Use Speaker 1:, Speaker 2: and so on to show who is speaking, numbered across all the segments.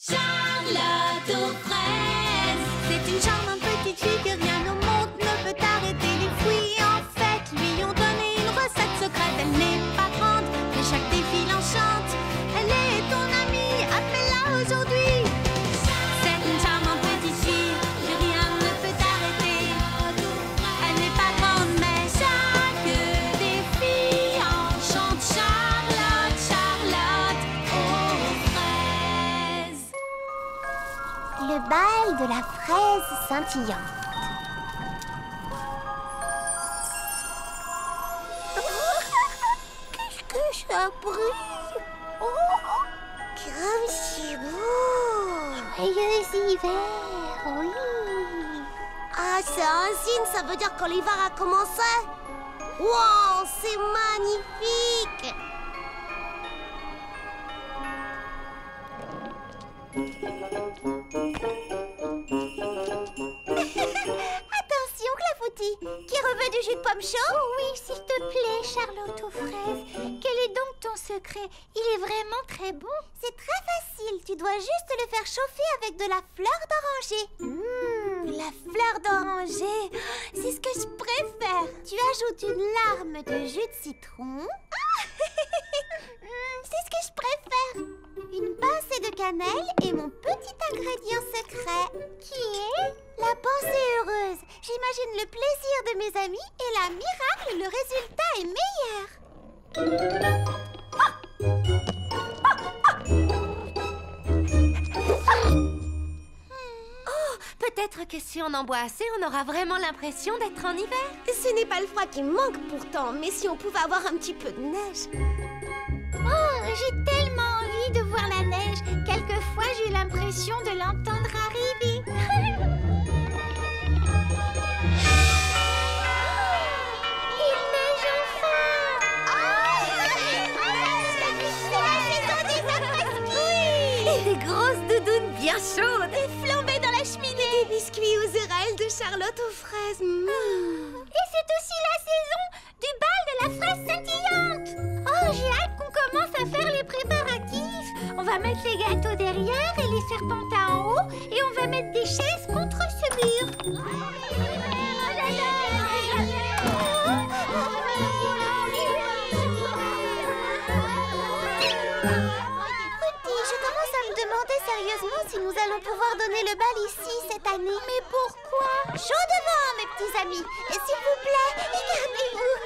Speaker 1: Charlotte aux fraises. C'est une charmante petite fille que rien au monde ne peut arrêter. Les fruits en fait lui ont donné une recette secrète. Elle n'est pas grande, mais chaque défi l'enchante. Elle est ton amie, appelle-la aujourd'hui. C'est une charmante petite fille que rien ne peut arrêter. Elle n'est pas grande, mais chaque défi enchante. Charlotte, Charlotte aux fraises.
Speaker 2: Le bal de la fraise scintillante. Qu'est-ce que ça brille? Oh, comme c'est beau! Joyeux hiver, oui! Ah, c'est un signe, ça veut dire que l'hiver a commencé? Wow, c'est magnifique! Attention, Clafoutis, qui reveut du jus de pomme chaud?
Speaker 3: Oh oui, s'il te plaît, Charlotte aux fraises. Quel est donc ton secret? Il est vraiment très bon.
Speaker 2: C'est très facile, tu dois juste le faire chauffer avec de la fleur d'oranger.
Speaker 1: La fleur d'oranger, c'est ce que je préfère.
Speaker 2: Tu ajoutes une larme de jus de citron. C'est ce que je préfère. Une pincée de cannelle et mon petit ingrédient secret, qui est la pensée heureuse. J'imagine le plaisir de mes amis et la miracle, le résultat est meilleur.
Speaker 1: Peut-être que si on en boit assez, on aura vraiment l'impression d'être en hiver.
Speaker 2: Ce n'est pas le froid qui me manque pourtant, mais si on pouvait avoir un petit peu de neige.
Speaker 3: Oh, j'ai tellement envie de voir la neige. Quelquefois, j'ai l'impression de l'entendre arriver. Il neige enfin.
Speaker 1: Et des grosses doudounes bien chaudes.
Speaker 2: Des flambées dans la cheminée. Des biscuits aux érelles de Charlotte aux fraises.
Speaker 3: Et c'est aussi la saison du bal de la fraise scintillante. Oh, j'ai hâte qu'on commence à faire les préparatifs. On va mettre les gâteaux derrière et les serpentins en haut. Et on va mettre des chaises contre ce mur.
Speaker 2: Je commence à me demander sérieusement si nous allons pouvoir donner le bal ici cette année. Mais pourquoi? Chaud devant, mes petits amis. Et s'il vous plaît, regardez-vous.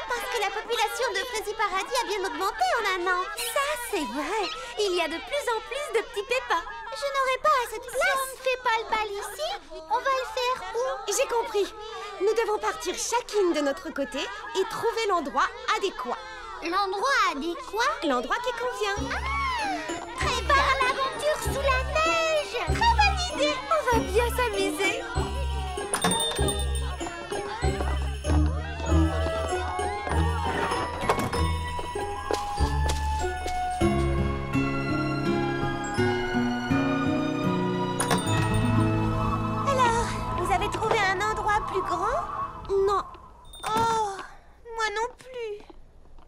Speaker 2: Parce que la population de Fraisier Paradis a bien augmenté en un an.
Speaker 1: Ça, c'est vrai. Il y a de plus en plus de petits pépins.
Speaker 2: Je n'aurai pas assez de
Speaker 3: Si
Speaker 2: place.
Speaker 3: on ne fait pas le bal ici, on va le faire où?
Speaker 4: J'ai compris. Nous devons partir chacune de notre côté et trouver l'endroit adéquat.
Speaker 3: L'endroit adéquat?
Speaker 4: L'endroit qui convient.
Speaker 3: Prépare l'aventure sous la neige.
Speaker 1: Très bonne idée. On va bien s'amuser.
Speaker 2: Alors, vous avez trouvé un endroit plus grand?
Speaker 4: Non.
Speaker 2: Oh, moi non plus.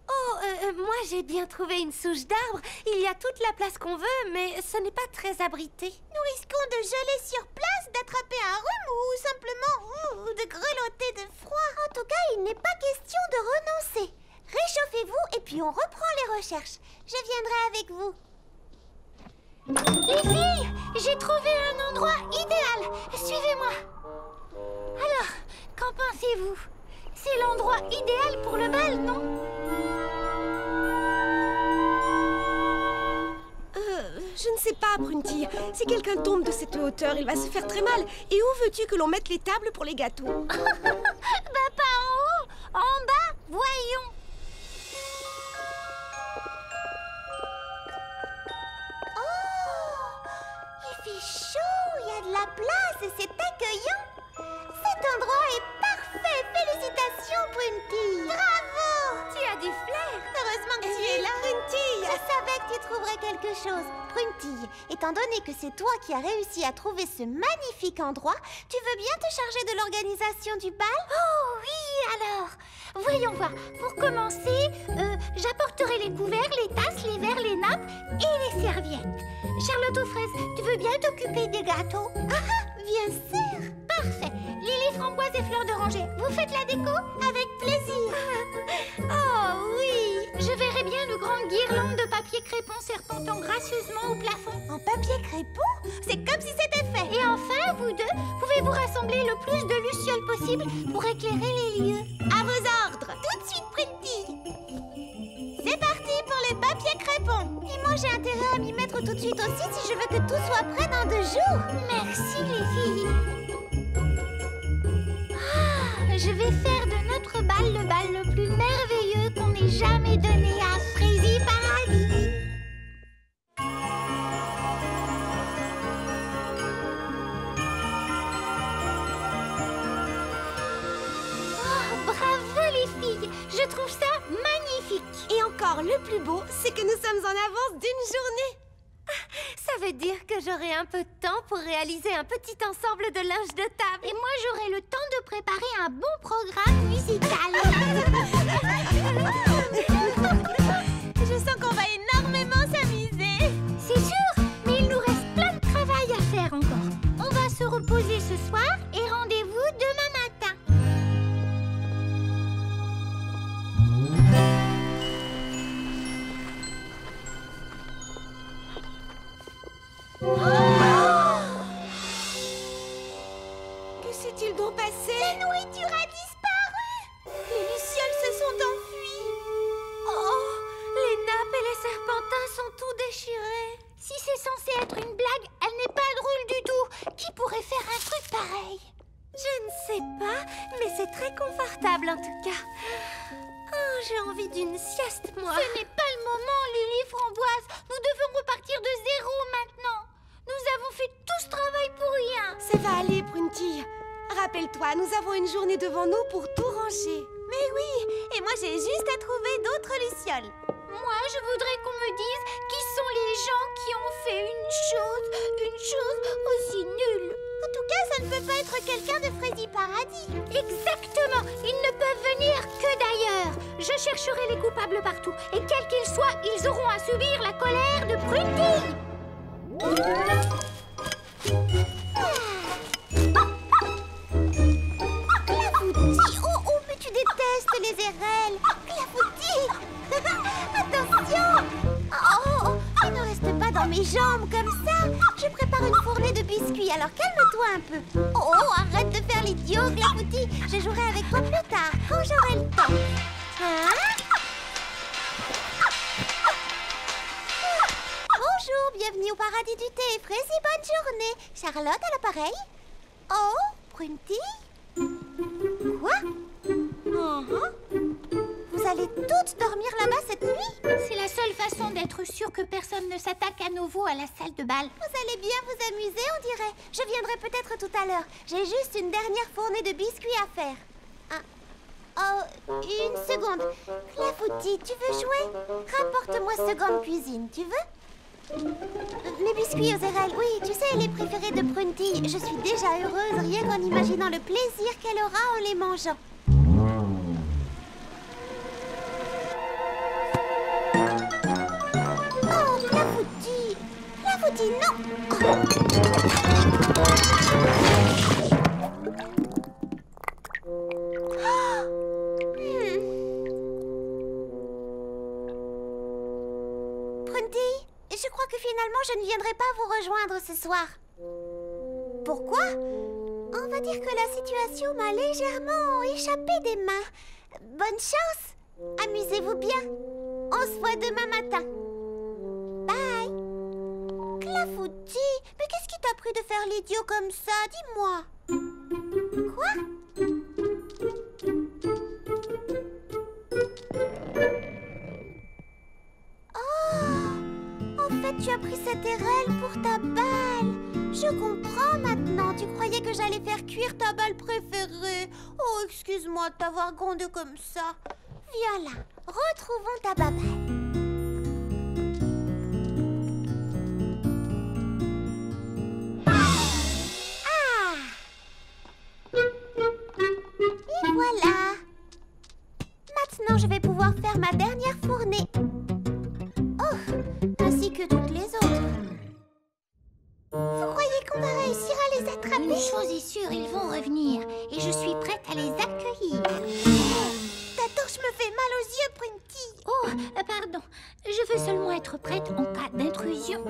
Speaker 1: Oh, moi j'ai bien trouvé une souche d'arbre. Il y a toute la place qu'on veut, mais ce n'est pas très abrité.
Speaker 2: Nous risquons de geler sur place, d'attraper un rhume ou simplement de grelotter de froid. En tout cas, il n'est pas question de renoncer. Réchauffez-vous et puis on reprend les recherches. Je viendrai avec vous.
Speaker 3: Les filles, j'ai trouvé un endroit idéal. Suivez-moi. Alors, qu'en pensez-vous? C'est l'endroit idéal pour le bal, non?
Speaker 4: Je ne sais pas, Prunty. Si quelqu'un tombe de cette hauteur, il va se faire très mal. Et où veux-tu que l'on mette les tables pour les gâteaux?
Speaker 3: Bah pas en haut, en bas, voyons.
Speaker 2: Il fait chaud, il y a de la place et c'est accueillant. Cet endroit est parfait. Félicitations, Prunty. Bravo.
Speaker 1: Tu as du flair.
Speaker 2: Heureusement que tu es là. Prunty, je savais que tu trouverais quelque chose. Prunty, étant donné que c'est toi qui as réussi à trouver ce magnifique endroit, tu veux bien te charger de l'organisation du bal?
Speaker 3: Oh oui, alors, voyons voir. Pour commencer, j'apporterai les couverts, les tasses, les verres, les nappes et les serviettes. Charlotte aux fraises, tu veux s'occuper des gâteaux?
Speaker 2: Bien sûr.
Speaker 3: Parfait. Lily, framboise et fleurs d'oranger, vous faites la déco?
Speaker 2: Avec plaisir.
Speaker 3: Oh oui! Je verrais bien de grandes guirlandes de papier crépon serpentant gracieusement au plafond.
Speaker 2: En papier crépon? C'est comme si c'était fait.
Speaker 3: Et enfin, vous deux, pouvez-vous rassembler le plus de lucioles possible pour éclairer les lieux?
Speaker 2: À vos ordres. Tout de suite, Printy. C'est parti pour les papiers crépons. Et moi, j'ai intérêt à m'y mettre tout de suite aussi si je veux que tout soit prêt dans 2 jours.
Speaker 3: Merci les filles. Je vais faire de notre bal le bal le plus merveilleux qu'on ait jamais donné à Frézy Paradis. Oh, bravo les filles, je trouve ça magnifique.
Speaker 4: Et encore, le plus beau, c'est que nous sommes en avance d'une journée.
Speaker 2: Ça veut dire que j'aurai un peu de temps pour réaliser un petit ensemble de linge de table.
Speaker 3: Et moi, j'aurai le temps de préparer un bon programme musical.
Speaker 2: Je sens qu'on va énormément s'amuser.
Speaker 3: C'est sûr, mais il nous reste plein de travail à faire encore. On va se reposer ce soir et rendez-vous demain matin.
Speaker 4: Que s'est-il donc passé?
Speaker 2: La nourriture a disparu. Les lucioles se sont enfuies.
Speaker 3: Oh, les nappes et les serpentins sont tout déchirés. Si c'est censé être une blague, elle n'est pas drôle du tout. Qui pourrait faire un truc pareil?
Speaker 2: Je ne sais pas, mais c'est très confortable en tout cas. Oh, j'ai envie d'une sieste, moi.
Speaker 3: Ce n'est pas le moment, Lily Framboise. Nous devons repartir de zéro maintenant. Nous avons fait tout ce travail pour rien.
Speaker 4: Ça va aller, Prunty. Rappelle-toi, nous avons une journée devant nous pour tout ranger.
Speaker 2: Mais oui, et moi j'ai juste à trouver d'autres lucioles.
Speaker 3: Moi, je voudrais qu'on me dise qui sont les gens qui ont fait une chose aussi nulle.
Speaker 2: En tout cas, ça ne peut pas être quelqu'un de Frézy Paradis.
Speaker 3: Exactement. Ils ne peuvent venir que d'ailleurs. Je chercherai les coupables partout. Et quels qu'ils soient, ils auront à subir la colère de Prunty.
Speaker 2: Clafoutis, oh, mais tu détestes les érelles. Clafoutis. Attention. Oh, tu ne restes pas dans mes jambes comme ça. Je prépare une fournée de biscuits, alors calme-toi un peu. Oh, arrête de faire l'idiot, Clafoutis. Je jouerai avec toi plus tard, quand j'aurai le temps. Hein? Bonjour, bienvenue au paradis du thé. Frézy, bonne journée. Charlotte à l'appareil. Oh, Prunty. Quoi? Vous allez toutes dormir là-bas cette nuit?
Speaker 3: C'est la seule façon d'être sûr que personne ne s'attaque à nouveau à la salle de bal.
Speaker 2: Vous allez bien vous amuser, on dirait. Je viendrai peut-être tout à l'heure. J'ai juste une dernière fournée de biscuits à faire. Oh, une seconde. Clafoutis, tu veux jouer? Rapporte-moi ce gant de cuisine, tu veux? Les biscuits aux érelles, oui, tu sais, les préférés de Prunty. Je suis déjà heureuse rien qu'en imaginant le plaisir qu'elle aura en les mangeant. Oh, Clafoutis! Clafoutis, non! Prunty, je crois que finalement je ne viendrai pas vous rejoindre ce soir. Pourquoi? On va dire que la situation m'a légèrement échappé des mains. Bonne chance! Amusez-vous bien. On se voit demain matin. Bye! Clafoutis, mais qu'est-ce qui t'a pris de faire l'idiot comme ça? Dis-moi. Quoi? Oh! En fait, tu as pris cette érelle pour ta balle. Je comprends maintenant. Tu croyais que j'allais faire cuire ta balle préférée. Oh, excuse-moi de t'avoir grondé comme ça. Viens là, retrouvons ta baballe. Ah! Et voilà. Maintenant, je vais pouvoir faire ma dernière fournée. Oh, ainsi que toutes les autres. Vous croyez qu'on qu'on va réussir à les attraper?
Speaker 3: Une chose est sûre, ils vont revenir. Et je suis prête à les accueillir.
Speaker 2: Ta torche me fait mal aux yeux, Prunty.
Speaker 3: Oh, pardon. Je veux seulement être prête en cas d'intrusion.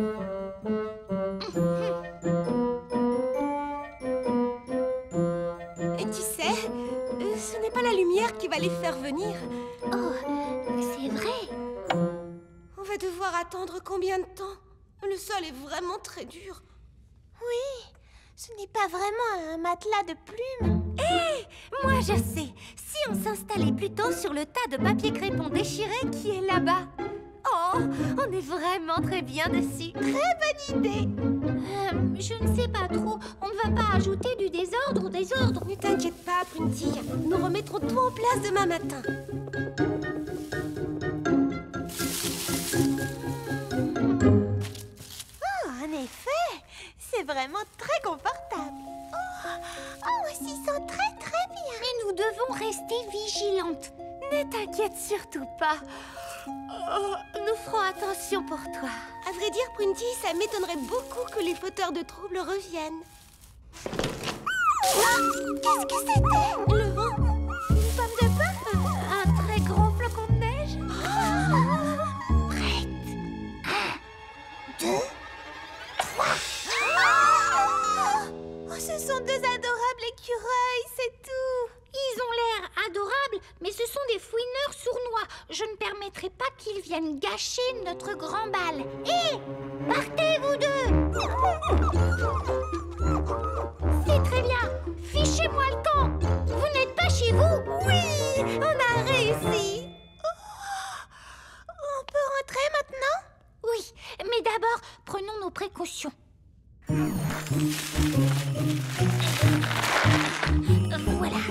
Speaker 4: Et tu sais, ce n'est pas la lumière qui va les faire venir.
Speaker 3: Oh, c'est vrai.
Speaker 4: On va devoir attendre combien de temps? Le sol est vraiment très dur.
Speaker 2: Oui, ce n'est pas vraiment un matelas de plumes.
Speaker 1: Moi je sais, si on s'installait plutôt sur le tas de papier crépon déchiré qui est là-bas. Oh, on est vraiment très bien dessus.
Speaker 2: Très bonne idée.
Speaker 3: Je ne sais pas trop. On ne va pas ajouter du désordre au désordre.
Speaker 4: Ne t'inquiète pas, Prunty. Nous remettrons tout en place demain matin.
Speaker 2: Oh, en effet, c'est vraiment très confortable. Oh, on s'y sent très très bien.
Speaker 3: Mais nous devons rester vigilantes.
Speaker 1: Ne t'inquiète surtout pas. Oh, nous ferons attention pour toi.
Speaker 4: À vrai dire, Prunty, ça m'étonnerait beaucoup que les fauteurs de troubles reviennent.
Speaker 2: Qu'est-ce que c'était?
Speaker 4: Le vent.
Speaker 2: Une pomme de pomme?
Speaker 1: Un très gros flocon de neige.
Speaker 2: Prête. 1, 2, 3. Oh, ce sont deux adorables écureuils, c'est tout.
Speaker 3: Ils ont l'air adorables, mais ce sont des fouineurs sournois. Je ne permettrai pas qu'ils viennent gâcher notre grand bal. Hé! Partez, vous deux! C'est très bien. Fichez-moi le camp. Vous n'êtes pas chez vous?
Speaker 2: Oui, on a réussi. On peut rentrer maintenant?
Speaker 3: Oui, mais d'abord, prenons nos précautions. Voilà.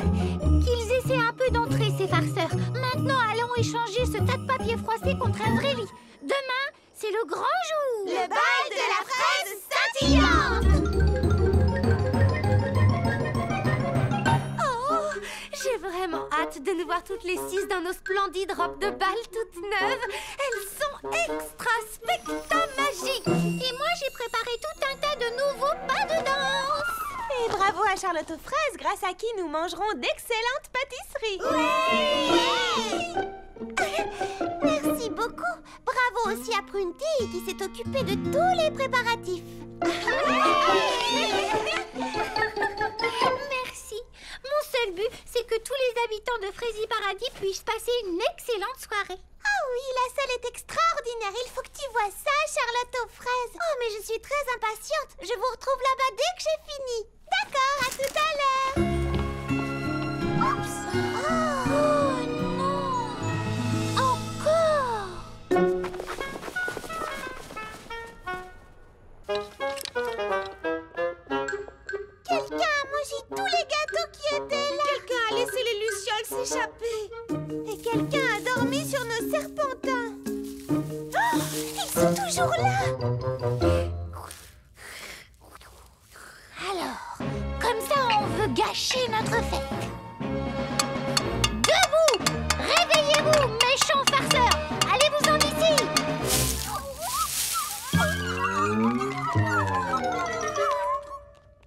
Speaker 3: Qu'ils essaient un peu d'entrer, ces farceurs. Maintenant, allons échanger ce tas de papier froissé contre un vrai lit. Demain, c'est le grand jour.
Speaker 2: Le bal de la fraise scintillante.
Speaker 1: Oh, j'ai vraiment hâte de nous voir toutes les 6 dans nos splendides robes de bal toutes neuves. Elles sont extra spectamagiques.
Speaker 3: Et moi, j'ai préparé tout un tas de nouveaux pas de danse.
Speaker 2: Et bravo à Charlotte aux fraises, grâce à qui nous mangerons d'excellentes pâtisseries. Merci beaucoup. Bravo aussi à Prunty qui s'est occupée de tous les préparatifs.
Speaker 3: Merci. Mon seul but, c'est que tous les habitants de Frézy Paradis puissent passer une excellente soirée.
Speaker 2: Ah oui, la salle est extraordinaire. Il faut que tu vois ça, Charlotte aux fraises. Oh, mais je suis très impatiente. Je vous retrouve là-bas dès que j'ai fini. D'accord, à tout à l'heure. Oups.
Speaker 3: Oh non! Encore!
Speaker 2: Quelqu'un a mangé tous les gâteaux qui étaient là.
Speaker 4: Quelqu'un a laissé les lucioles s'échapper.
Speaker 2: Et quelqu'un a dormi sur nos serpentins. Oh, ils sont toujours là.
Speaker 3: Alors, comme ça, on veut gâcher notre fête. Debout! Réveillez-vous, méchants farceurs! Allez-vous-en d'ici!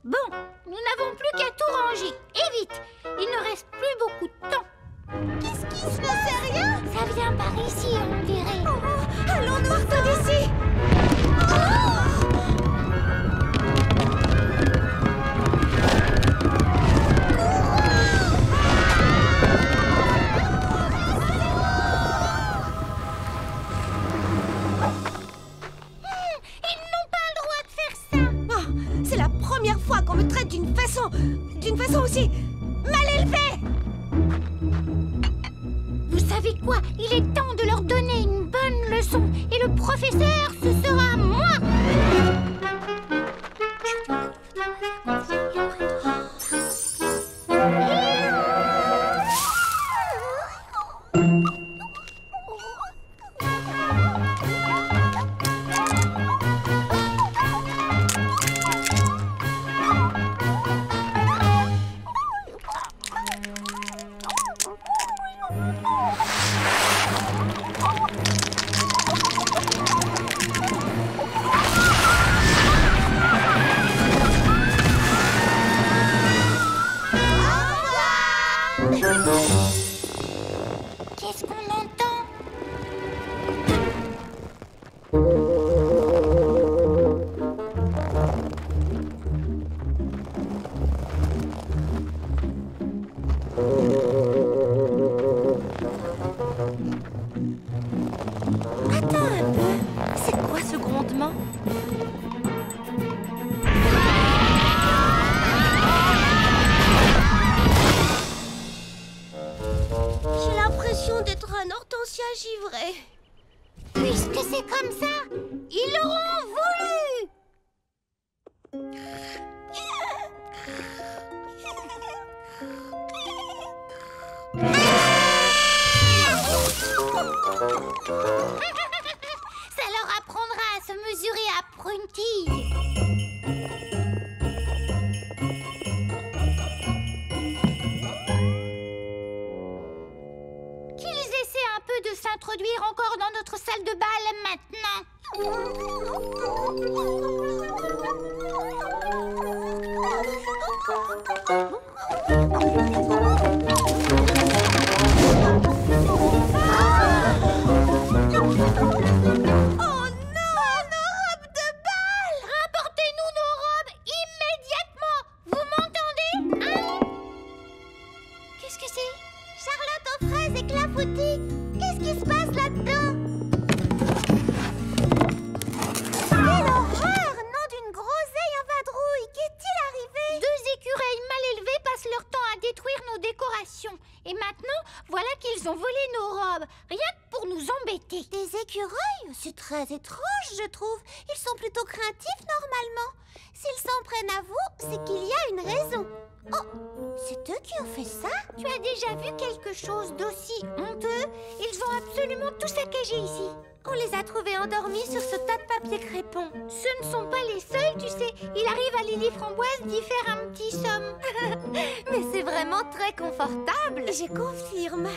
Speaker 3: Bon, nous n'avons plus qu'à tout ranger. Et vite! Il ne reste plus beaucoup de temps.
Speaker 2: Qu'est-ce qui se passe? C'est rien?
Speaker 3: Ça vient par ici, on dirait.
Speaker 2: Oh, allons nous partons d'ici.
Speaker 3: Ils n'ont pas le droit de faire ça.
Speaker 4: Oh, c'est la première fois qu'on me traite d'une façon aussi mal élevée.
Speaker 3: Vous savez quoi? Il est temps de leur donner une bonne leçon. Et le professeur, ce sera moi. comme ça. Ils l'auront voulu. Ça leur apprendra à se mesurer à Prunty. Qu'ils essaient un peu de s'introduire encore dans notre salle de bal maintenant.
Speaker 2: Qu'est-ce qui se passe là-dedans? Quelle horreur! Nom d'une groseille en vadrouille! Qu'est-il arrivé?
Speaker 3: Deux écureuils mal élevés passent leur temps à détruire nos décorations. Et maintenant, voilà qu'ils ont volé nos robes. Rien que pour nous embêter.
Speaker 2: Des écureuils? C'est très étrange, je trouve. Ils sont plutôt craintifs normalement. S'ils s'en prennent à vous, c'est qu'il y a une raison. Oh, c'est eux qui ont fait ça?
Speaker 3: Tu as déjà vu quelque chose d'aussi honteux? Ils ont absolument tout saccagé ici.
Speaker 2: On les a trouvés endormis sur ce tas de papier crépon.
Speaker 3: Ce ne sont pas les seuls, tu sais. Il arrive à Lily Framboise d'y faire un petit somme.
Speaker 2: Mais c'est vraiment très confortable.
Speaker 4: Je confirme.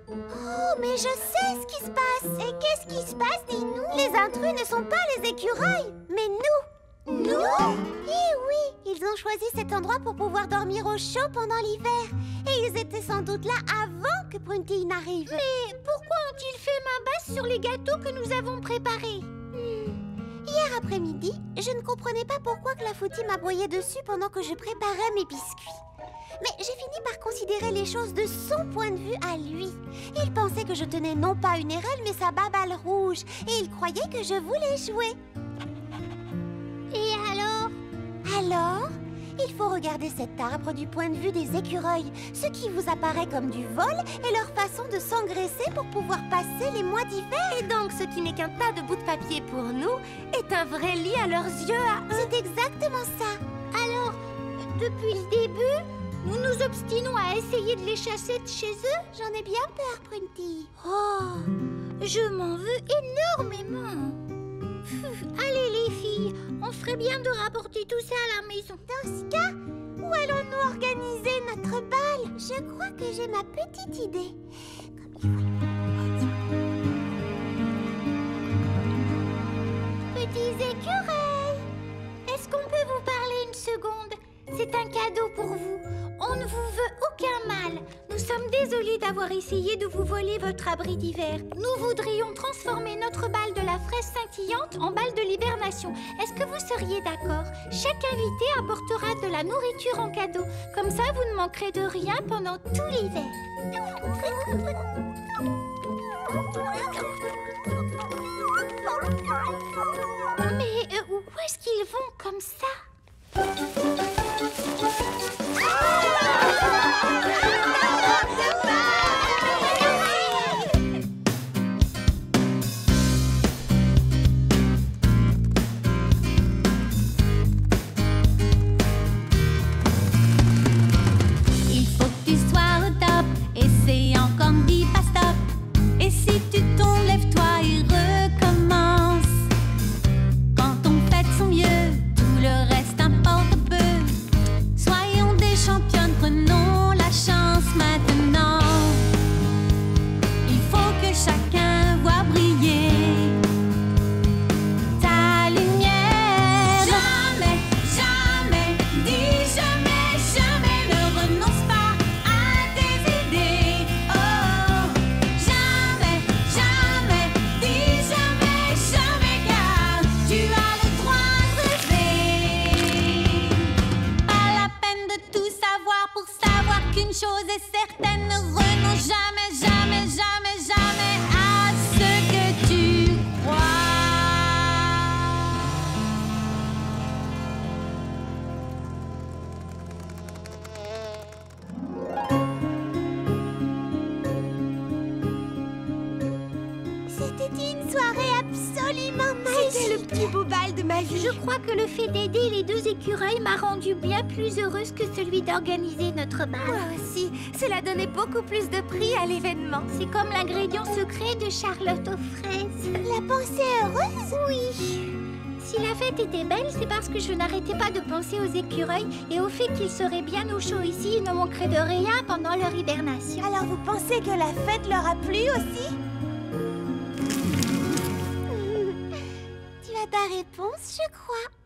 Speaker 2: Oh, mais je sais ce qui se passe. Et qu'est-ce qui se passe, dis-nous? Les intrus ne sont pas les écureuils, mais nous. Nous? Eh oui, ils ont choisi cet endroit pour pouvoir dormir au chaud pendant l'hiver. Et ils étaient sans doute là avant que Prunty n'arrive.
Speaker 3: Mais pourquoi ont-ils fait main basse sur les gâteaux que nous avons préparés?
Speaker 2: Hier après-midi, je ne comprenais pas pourquoi Clafoutis m'a broyé dessus pendant que je préparais mes biscuits. Mais j'ai fini par considérer les choses de son point de vue à lui. Il pensait que je tenais non pas une érelle, mais sa babale rouge. Et il croyait que je voulais jouer.
Speaker 3: Et alors?
Speaker 2: Alors, il faut regarder cet arbre du point de vue des écureuils. Ce qui vous apparaît comme du vol est leur façon de s'engraisser pour pouvoir passer les mois d'hiver.
Speaker 4: Et donc, ce qui n'est qu'un tas de bouts de papier pour nous est un vrai lit à leurs yeux à eux.
Speaker 2: C'est exactement ça.
Speaker 3: Alors, depuis le début, nous nous obstinons à essayer de les chasser de chez eux?
Speaker 2: J'en ai bien peur, Prunty.
Speaker 3: Oh, je m'en veux énormément. Allez les filles, on ferait bien de rapporter tout ça à la maison.
Speaker 2: Dans ce cas, où allons-nous organiser notre bal? Je crois que j'ai ma petite idée.
Speaker 3: Petits écureuils, est-ce qu'on peut vous parler une seconde? C'est un cadeau pour vous. On ne vous veut aucun mal. Nous sommes désolés d'avoir essayé de vous voler votre abri d'hiver. Nous voudrions transformer notre bal de la fraise scintillante en bal de l'hibernation. Est-ce que vous seriez d'accord? Chaque invité apportera de la nourriture en cadeau. Comme ça, vous ne manquerez de rien pendant tout l'hiver. Mais où est-ce qu'ils vont comme ça?
Speaker 1: Il faut que tu sois au top, essayant comme dit pas stop. Et si tu tombes, lève-toi et recommence. Quand on fait de son mieux, tout le reste importe peu. Soyons des championnes, prenons la chance maintenant. Il faut que chacun voit briller ta lumière. Jamais, jamais, dis jamais, jamais ne renonce pas à tes idées. Oh, jamais, jamais, dis jamais, jamais, car tu as le droit de rêver. Pas la peine de tout savoir pour savoir qu'une chose est certaine, ne renonce jamais, jamais, jamais, jamais à ce que tu crois.
Speaker 2: C'était une soirée absolument
Speaker 4: de ma vie.
Speaker 3: Je crois que le fait d'aider les deux écureuils m'a rendue bien plus heureuse que celui d'organiser notre bal.
Speaker 1: Moi aussi, cela donnait beaucoup plus de prix à l'événement.
Speaker 3: C'est comme l'ingrédient secret de Charlotte aux fraises.
Speaker 2: La pensée heureuse?
Speaker 3: Oui. Si la fête était belle, c'est parce que je n'arrêtais pas de penser aux écureuils et au fait qu'ils seraient bien au chaud ici et ne manqueraient de rien pendant leur hibernation.
Speaker 2: Alors vous pensez que la fête leur a plu aussi? Tu as ta réponse, je crois.